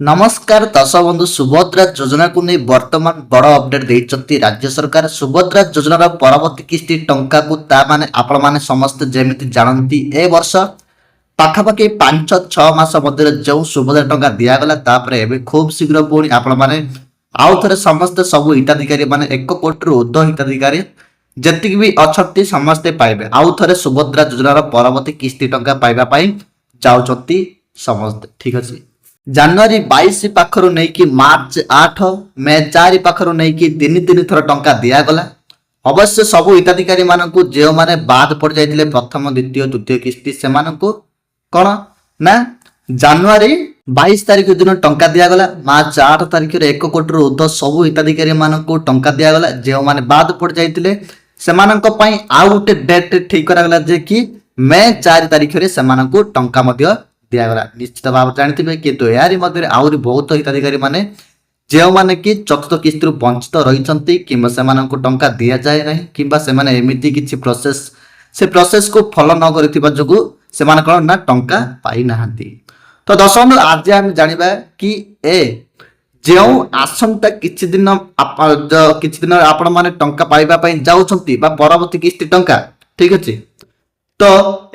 नमस्कार दर्शक बंधु सुभद्रा योजना को नहीं वर्तमान बड़ अपडेट देइचंती राज्य सरकार। सुभद्रा योजनार परवर्ती किस्ती टंका को ता माने आपण माने समस्त जेमिति जानती ए वर्ष पाखापाखि 5-6 मास मध्य जो सुभद्रा टंका दिया गला तापरे एबे खूब शीघ्र पुणी आपण माने आउ थरे समस्त सब हिताधिकारी माने 1 कोटी रु ऊर्ध्व हिताधिकारी जतिक भी अछंती समस्ते पाइबे। आउ थरे सुभद्रा योजनार परवर्ती किस्ती टंका पाइबा पई जाउचंती समस्त। ठीक अछि, ଜାନୁଆରୀ 22 ପାଖରୁ ନେଇକି ମାର୍ଚ୍ଚ 8 ମେ 4 ପାଖରୁ ନେଇକି ତିନି ଥର ଟଙ୍କା ଦିଆଗଲା। ଅବଶ୍ୟ ସବୁ ହିତାଧିକାରୀ ମାନଙ୍କୁ ଯେଉଁମାନେ ବାଦ ପଡ଼ି ଯାଇଥିଲେ ପ୍ରଥମ ଦ୍ୱିତୀୟ ତୃତୀୟ କିସ୍ତି ସେମାନଙ୍କୁ କ'ଣ ନା ଜାନୁଆରୀ 22 ତାରିଖ ଦିନ ଟଙ୍କା ଦିଆଗଲା। ମାର୍ଚ୍ଚ 8 ତାରିଖରେ 1 କୋଟିରୁ ଉର୍ଦ୍ଧ୍ୱ ସବୁ ହିତାଧିକାରୀ ମାନଙ୍କୁ ଟଙ୍କା ଦିଆଗଲା। ଯେଉଁମାନେ ବାଦ ପଡ଼ି ଯାଇଥିଲେ ସେମାନଙ୍କ ପାଇଁ ଆଉ ଗୋଟେ ଡେଟ୍ ଠିକ୍ କରାଗଲା ଯେ କି ମେ 4 ତାରିଖରେ ସେମାନଙ୍କୁ ଟଙ୍କା ମଧ୍ୟ दिगला। निश्चित भाव जानते किंतु यारी मध्य आहरी बहुत हिताधिकारी माने जो माने कि चतुर्थ किस्ती वंचित रही कि टंका दि जाए ना कि एमती किसी प्रोसेस से प्रोसेस को फॉलो न कर जो से कौन ना टंका पाई ना। तो दर्शक आज आम जाना कि ए जो आसंता किछि दिन आपण माने टंका पाइबा जाउछंती बा परवर्ती किस्ती टंका। ठीक अच्छे, तो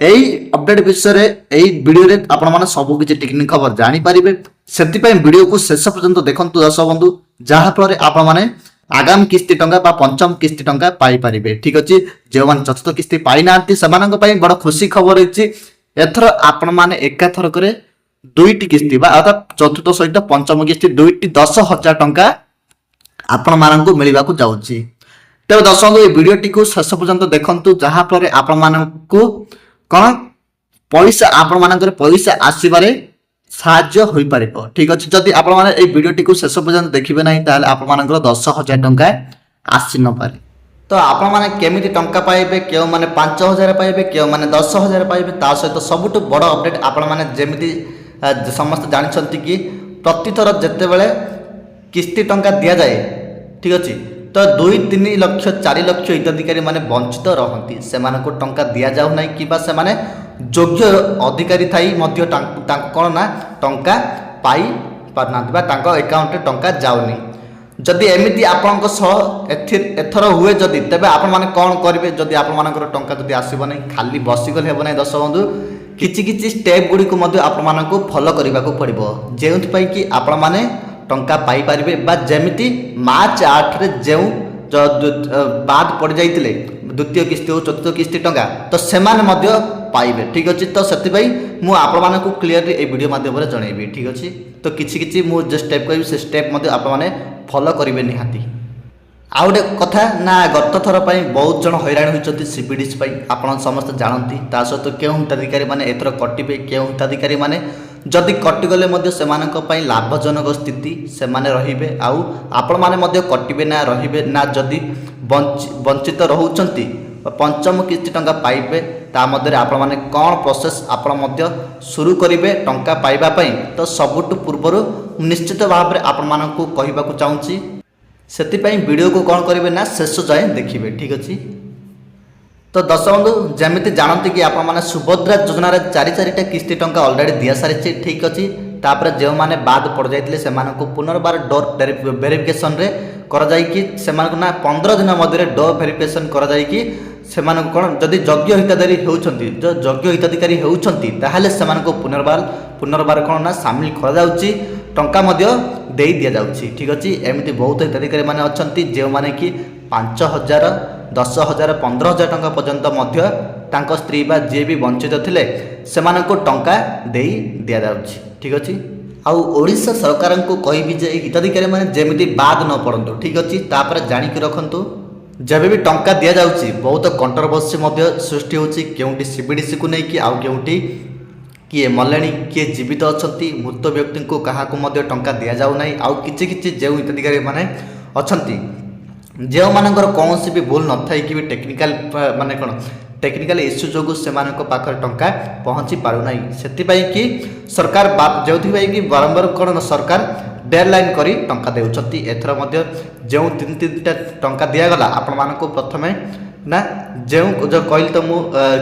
यही अपडेट विषय यही वीडियो रे आपण माने सब किछि टेक्निक खबर जानि परिबे। सेति पय वीडियो को शेष पर्यंत देखंतु दर्शक बंधु, जहा फल आपण माने आगामी किस्ती टंका बा पंचम किस्ती टंका पाई परिबे। ठीक अछि, जे मान चतुर्थ किस्ती पाई नांती समान पय बड़ खुशी खबर अछि। एथर आपण माने एका थर करे दुईटी किस्ती बा अर्थात चतुर्थ सहित पंचम किस्ती दुईटी 10,000 टंका आपण माननकु मिलिबा को जाउछि। तेज दर्शक ये वीडियो टी शेष पर्यंत देखु जहाँफल आपण मानकु कौन पैसा आपण मानकर पैसा आसबारे साहाय्य हो पार। ठीक अच्छे, जदि आपण माने ये वीडियो टी शेष पर्यंत देखिए ना ताले आपण मानकर 10,000 टंका आसी न पारे। तो आपण माने केमिति टंका पाइबे, केउ माने 5,000 पाइबे, केउ माने 10,000 पाइबे, ता सहित सबुठ बड़ अपडेट आपण माने जेमिति समस्त जानिछंती कि प्रति थर जेतेबेले किस्ती टंका दिया जाए। ठीक अच्छे, तो 2-3 लक्ष 4 लक्ष हिताधिकारी माने वंचित रहती से टंका दि जाऊ ना कि योग्य अधिकारी थी कौन ना टंका पाई पारना अकाउंट रे टंका जाऊनी। जदि एमती आपण एथर हुए जदि तेबे आपण माने कौन करेंगे जदि आपण टंका जदि आसब ना खाली बसीगले हे ना। दर्शक बंधु किछि स्टेप गुड़ी को फॉलो करने को पड़ो जो कि आपण माने टंका पाई पारिबे बा जेमिति मार्च 8 रे जो बाद पड़ जाइतिले द्वितीय किस्ती और चतुर्थ किस्ती टंका तो सेमाने मध्य पाइबे। ठीक अच्छे, तो से मु आपण मानकु क्लियरली ए वीडियो माध्यम रे जणैबी। ठीक अच्छे, तो किछि मु जे स्टेप कहबी से स्टेप मध्य आपण माने फॉलो करिवे निहाती। आ गोटे कथा ना गत थर बहुत जन हैरान होती सीपीडीसी आपण समस्त जानती। ता सहित क्यों हिताधिकारी माने एथर कटिबे, क्यों हिताधिकारी माने जदि कटिगले लाभजनक स्थिति से रहिबे आउ आपण माने मध्य कटिबे ना रहिबे ना जदि वंचित रहउचंती पंचम किस्ती टंका पाइबे ता मध्य आपण माने कौन प्रोसेस आपण मध्य शुरू करिवे टंका पाइबा पई। तो सबुठ पूर्वरु निश्चित भाव में आपण मानकु कहिबाकु चाहूची सेतिपई वीडियो को कौन करेंगे ना शेष जाए देखिए। ठीक अच्छे, तो दर्शक बंधु जमी जानते कि आप सुभद्रा योजना 4-4टा किस्ती टंका अलरेडी दि सारी। ठीक अच्छे, तापर जो मैंने बाद पड़ जाते से पुनर्बार डोर वेरिफिकेशन से ना 15 दिन मध्य डोर वेरिफिकेशन से कौन जदि योग्य हिताधिकारी होती जो योग्य हिताधिकारी होती पुनर्बार कौन ना सामिल कर टंका दे दि जाउछि। ठीक अच्छे, एमती बहुत हिताधिकारी माने अछंती जो माने कि 5,000 10,000 15,000 टंका पर्यंत मध्य तांको स्त्री बा जे भी वंचित थिले सेमानंको टंका देई दिया जाउछि। ठीक अच्छे, आउ ओडिशा सरकार को कहबी जे हिताधिकारी माने जेमिति बाद न पड़ंतु। ठीक अच्छे, तापर जानि कि रखंतु जब भी टंका दि जाउछि बहुत कंट्रोवर्सी मध्य सृष्टि होछि केउटी सीबीडीसी को नै कि आउ केउटी किए मलेणी किए जीवित अच्छी मृत व्यक्ति को क्या टंका दि जाऊ ना। आउ कि जो हिताधिकारी माने अच्छी जो मानकर कौन भी भूल न था कि टेक्निकल माने कौन टेक्निकल इश्यू जो से पाखे टंका पहुँची पारना से कि सरकार जो कि बारंबार कौन सरकार डेडलाइन करी टंका देउछंती। एथर मध्य जो 3-3टा टंका दिगला आपण मानक प्रथमे ना जो कहली तो मु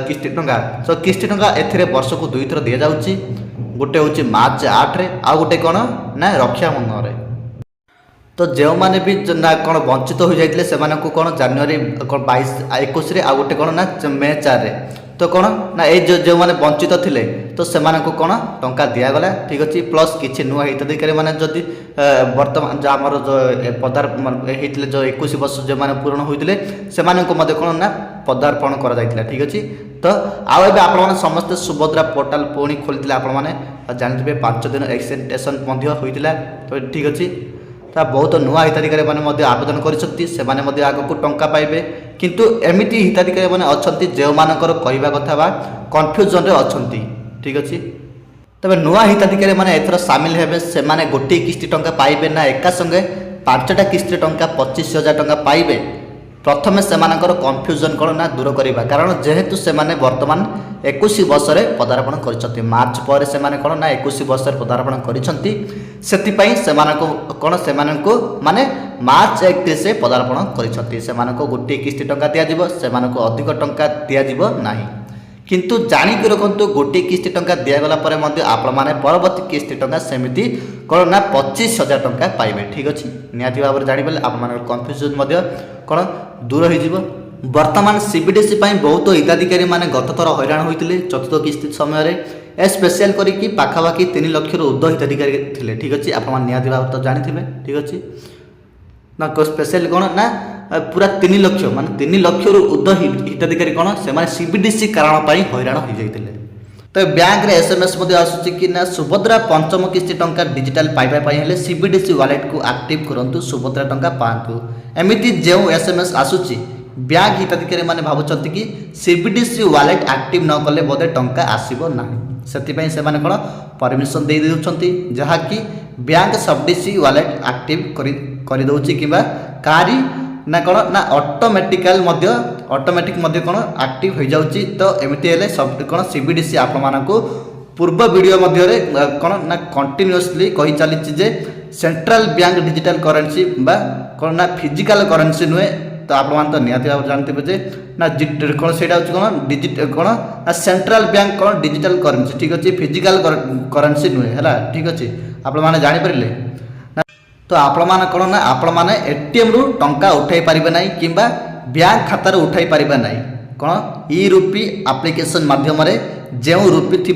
किस्ती टंका तो किस्ती टंका ए वर्ष को 2 थर दि जाउछि गोटे हूँ मार्च 8 रे आ गोटे कौन ना रक्षाबंधन रे। तो जो मैंने भी ना कौन वंचित हो जाते से कौन जनवरी 22-21 रे आ गोटे कौन ना मे 4 रे तो कौन ना ये जो मैंने वंचित थे तो से कौन टंका दिगला ठीक अच्छे प्लस किसी नुआ हिताधिकारी मैंने जदि बर्तमान जो आमर जो पदार्पण जो 21 वर्ष जो मैंने पूरण होते से कौन ना पदार्पण कर ठीक अच्छे। तो आउ आप समस्ते सुभद्रा पोर्टाल पुणी खोली आपने जानते 5 दिन एक्सटेंशन होता तो ठीक अच्छे। ता बहुत नुआ हिताधिकारी मैंने आवेदन कर आगक टंका पाइबे किंतु एमती हिताधिकारी मैंने अच्छा जो मानकर कहवा कथा कन्फ्यूजन अच्छा ठीक अच्छे। तबे नुआ हिताधिकारी मैंने एथर सामिल हेबे से गोटे किस्ती टंका पाइबे ना एका संगे 5टा किस्ती टंका 25,000 टंका पाइबे प्रथमे से कन्फ्यूजन कौन ना दूर करवा कारण जेहेतु से बर्तमान 21 वर्ष पदार्पण कर मार्च पर से कौन ना 21 वर्ष पदार्पण कर कौन से माने मार्च 1 से पदार्पण कर गोटे किस्ती टंका दिज्व अधिक टंका दिज्व नहीं किंतु जाणिक रखु गोटे किस्ती टंका दिगला आपने परवर्ती किस्ती टंका सेमती कौन ना 25,000 टंका पाइबे ठीक अच्छे। निहाती भाव में जापर आप कन्फ्यूजन कौन दूर हो बर्तमान सीबीडीसी बहुत हिताधिकारी मैंने गत थर हैरान होते चतुर्थ किस्ती समय ए स्पेशल करके पाखापाखि 3 लाख ऊर्ध्व हिताधिकारी थे ठीक अच्छे। आप निहाती भाव तो जानी ठीक अच्छे ना स्पेशल कौन ना पूरा 3 लाख मान 3 लाख ऊर्ध्व हिताधिकारी कौन से सीबीडीसी कारण हैरान हो जाते। तो बैंक रे एसएमएस आसूँ कि ना सुभद्रा पंचम किस्ती टंका डिजिटाल पाइबा सीबीडीसी वालेट को एक्टिव करूँ सुभद्रा टंका पातु एमती जो एसएमएस आसूँ बैंक हिताधिकारी मैंने भावुं कि सीबीडीसी वालेट एक्टिव न कले बोधे टंका आसब ना से कौन परमिशन दे देउछंती जहाँकि बैंक सबडीसी वालेट एक्टिव कर दउछि किबा कारी ना कौन ना ऑटोमेटिक कौन एक्टिव हो जाउछि। तो एमती हेले सब कौन सीबीडीसी आप पूर्व वीडियो मध्य कौन ना कंटिन्यूअसली कही चली जे सेंट्रल बैंक डिजिटल करेन्सी कौन ना फिजिकल करेन्सी नुहे। तो आप तो निहाती भाव जानते जे ना कौन से कौन डिजिट कौन ना सेंट्रल बैंक कौन डिजिटल करेन्सी ठीक अच्छे फिजिकल करेन्सी नुहे है ठीक अच्छे। आप जानीपारे तो आपण मैंने कौन ना आपण मैंने एटीएम रु टंका उठाई पारे ना कि बैंक खातार उठाई पारे ना कौन ई रूपी एप्लिकेशन माध्यम जो रूपी थी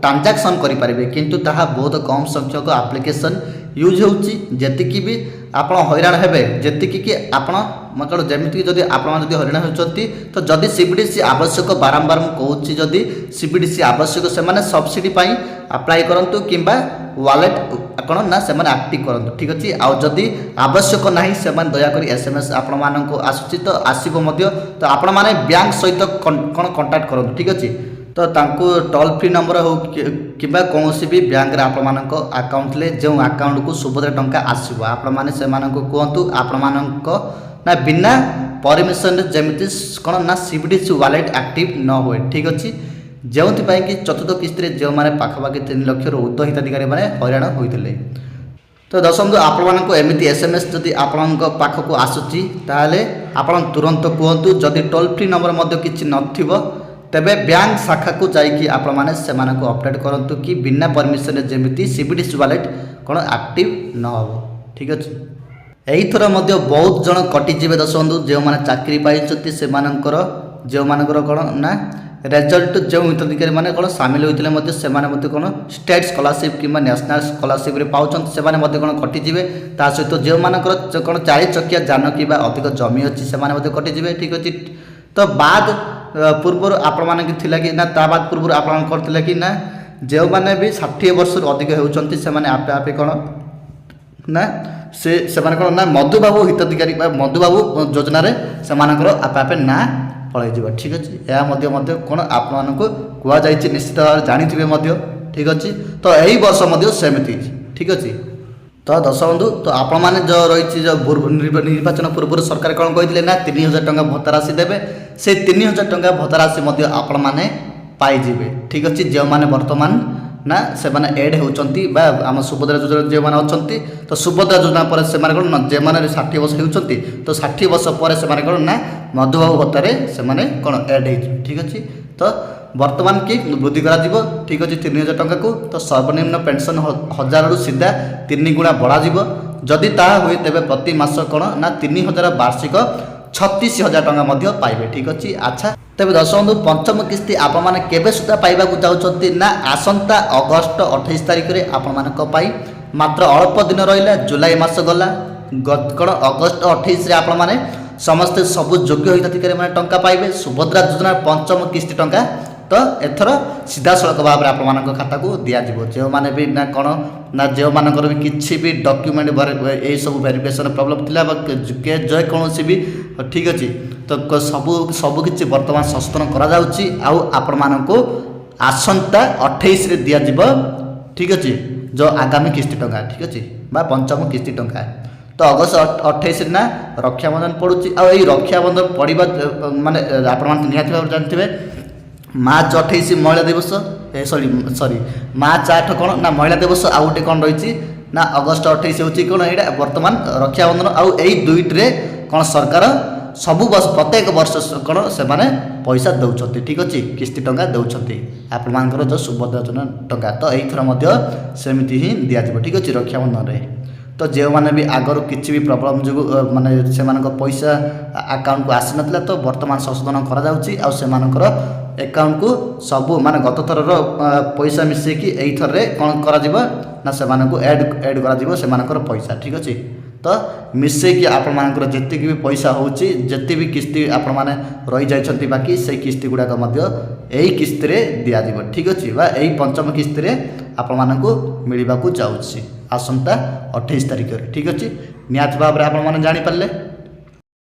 ट्रांजैक्शन करेंगे किंतु ताहा बहुत कम संख्यक एप्लिकेशन यूज होती भी आप हैरान हेबे जी कि आपण मतलब जमीक जदि आप हैरान होती तो जदि सीबीडीसी आवश्यक बारंबार मुझे जदि सीबीडीसी आवश्यक से सब्सिडी अप्लाई करूँ कि वालेट कौन ना से एक्टिव करूँ ठीक अच्छे। आउ जदि आवश्यक ना से दयाकोरी एसएमएस आपण को आसूँ तो आसो तो आपण मैंने बैंक सहित कौन कंटाक्ट करूँ ठीक अच्छे। तो तांको टोल फ्री नंबर हो कि कौन भी बैंक रे आपण अकाउंट ले जो अकाउंट को सुभद्रा टंका आसो आपण मैंने से कहतु आपण ना बिना परमिशन जमी कौन ना सीबीडीसी वालेट एक्टिव न हुए ठीक अच्छे। जो कि चतुर्थ किस्ती जो मैंने पाखापाखि 3 लाख ऊर्ध्व हिताधिकारी मैंने हैरान होते। तो दर्शक आपको एमती एसएमएस जदि आपण पाखक आसूची ताले आपण तुरंत कहतु जदि टोल फ्री नंबर किसी नथिबो तेबे बैंक शाखा को जाइए आपण मैंने से अपडेट करूँ कि बिना परमिशन जमी सीबीडीसी वालेट कौन एक्टिव न हो ठीक अच्छे। यही थर बहुत जन कटिजे दर्शक जो मैंने चाकरी पाई से जो मानकर कौन ना रेजल्ट जो हिताधिकारी मैंने कौन सामिल होते से कौन स्टेट स्कॉलरशिप कि नेशनल स्कॉलरशिप पाँच से कौन कटिजे ता सहित जो मानकर कौन 4 चकिया जान कि अधिक जमी अच्छी से कटिजे ठीक अच्छे। तो बाद पूर्व आपण मैंने कि ना ता बाद पूर्व आपण करते कि ना जो मैंने भी 60 वर्ष अधिक होती से आपे आपे कौन ना से कौन ना मधुबाबू हिताधिकारी मधुबाबू योजना से आपे आपे ना पलैज ठीक अच्छे। यह कौन आपको कहुई निश्चित भाव जानी ठीक अच्छे। तो यही वर्ष सेमती ठीक अच्छे। तो दर्शक बंधु तो आपण मैंने जो रही जो निर्वाचन पूर्व सरकार कौन कहते ना 3,000 टंका भत्ता राशि देवे से 3,000 टंका भत्ता राशि आपण मैंने पाइबे ठीक अच्छे। जो मैंने बर्तमान ना से एड होती आम सुभद्रा योजना जो मैंने अच्छा तो सुभद्रा योजना पर से कौन जो मैंने 60 वर्ष होती तो 60 वर्ष पर से कौन ना मधुबाबू भत्तार से कौन एड हो ठीक अच्छे। तो बर्तमान कि वृद्धि करा ठीक अच्छे 3000 टंका को तो सर्वनिम्न पेंशन 1000 रु सीधा 3 गुणा बढ़ा जदि ताहा हुए तेबे प्रति मास कौन ना 3000 वार्षिक 36,000 टंका पाइबे ठीक अच्छे। अच्छा तेज दर्शक बंधु पंचम किस्ती आपण मैंने केबे सुधा पाइबाकू चाहते ना आसंता अगस्ट 28 तारिख में आपण मात्र अल्प दिन रहा जुलाई मास गला कौन अगस्ट 28 रे आपण मैंने समस्ते सबु योग्य हिताधिकारी मैंने टंका पाइबे सुभद्रा योजना पंचम किस्ती टंका तो एथर सीधा सड़क भाव में आपण खाता को दिज्व जो मैंने भी ना कौन ना जो मानकर भी किसी भी डॉक्यूमेंट ये सब वेरिफिकेशन प्रॉब्लम थिला जेकोसी भी ठीक अच्छे तो सबू किसी बर्तमान संशोधन करा जाउची आउ आपण मानक आसंता 28 रे दिज्व ठीक अच्छे जो आगामी किस्ती टंका ठीक अच्छे बा पंचम किस्ती टंका तो अगस्त 28 ना रक्षाबंधन पड़ुची आ रक्षाबंधन पड़ा माने आपण निहाती भाव जानते मार्च 28 महिला दिवस सॉरी मार्च 8 कौन ना महिला दिवस आउ गोटे कौन रही ना अगस्ट 28 हूँ कौन यहाँ बर्तमान रक्षाबंधन आउ दुईटे कौन सरकार सबु वर्ष प्रत्येक वर्ष कौन से पैसा दौरान ठीक अच्छे किस्ती टंका दौरान आपर जो सुभद्रा योजना टंका तो यही सेमती ही दिज्व ठीक अच्छे रक्षाबंधन में तो जो मैंने भी आगर किसी भी प्रॉब्लम जो माने से पैसा अकाउंट को आसी ना तो बर्तमान संशोधन कर अकाउंट को सबू माने गत थर पैसा मिसेकी यही थर कौन करा से एड कर पैसा ठीक अच्छे तो मिसेकी आपण मानकर जितकी भी पैसा होची जिते भी किस्ती आपण माने रही जाइछंती बाकी से किस्ती गुड़ाक यही किस्ती रे दिया दिबो ठीक अच्छे बा यही पंचम किस्ती रे आपण मानकू मिलवाकू जाउछि आसंता 28 तारिख ठीक अच्छे निहाती भाव में आपण माने जानि पारले।